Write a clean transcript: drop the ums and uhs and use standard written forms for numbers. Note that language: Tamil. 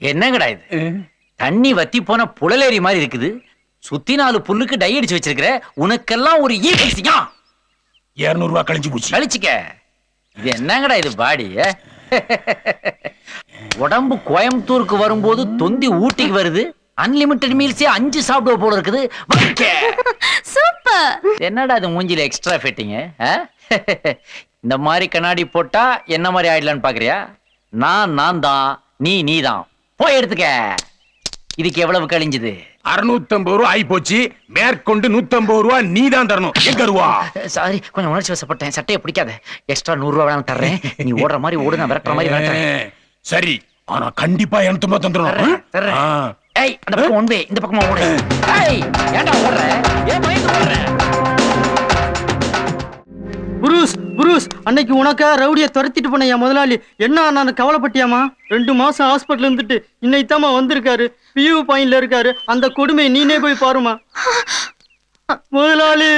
என்னங்கடா இது? தண்ணி வத்தி போன புழலேரி மாதிரி இருக்குது. சுத்தி 4 புல்லுக்கு டை அடிச்சு வச்சிருக்கிற. உனக்கெல்லாம் ஒரு ஈசியா 200 ரூபாய் கழிஞ்சு போச்சு. கழிச்சுக்க. இது என்னங்கடா இது பாடி? உடம்பு கோயம்புத்தூருக்கு வரும்போது தொந்தி ஊட்டிக்கு வருது. அன்லிமிட்டெட் மீல்ஸே 5 சாப்பிடுவ போல இருக்குது. சூப்பர். என்னடா இது மூஞ்சில எக்ஸ்ட்ரா ஃபிட்டிங்? இந்த மாதிரி கண்ணாடி போட்டா என்ன மாதிரி ஆயிடலான்னு பாக்குறியா? நான் தான், நீ தான். போய் எடுத்துக்க. இதுக்கு எவ்வளவு கழிஞ்சது? 650 ரூபாய் ஆயி போச்சு. மேற்கொண்டு 150 ரூபாய் நீ தான் தரணும். எங்க ரூபா? சாரி, கொஞ்சம் உணர்ச்சி வசப்பட்டேன். சட்டையை பிடிக்காத. எக்ஸ்ட்ரா 100 ரூபாய் வேணாலும் தர்றேன். நீ ஓடுற மாதிரி ஓடு, நான் விரட்டுற மாதிரி விரட்டுறேன். சரி, ஆனா கண்டிப்பா 250 ரூபாய் தந்துடணும். ஏய், அந்த பக்கம் ஒன் வே, இந்த பக்கமா ஓடு. ஏய், ஏன்டா ஓடுற? ஏன் பயந்து ஓடுற? புரூஸ், அன்னைக்கு உனக்கா ரவுடிய துரத்திட்டு போன என் முதலாளி என்ன நான் கவலைப்பட்டியாமா? 2 மாசம் ஹாஸ்பிட்டல் இருந்துட்டு இன்னைத்தாமா வந்திருக்காரு. பியூ பாயிண்ட்ல இருக்காரு. அந்த கொடுமை நீனே போய் பாருமா. முதலாளி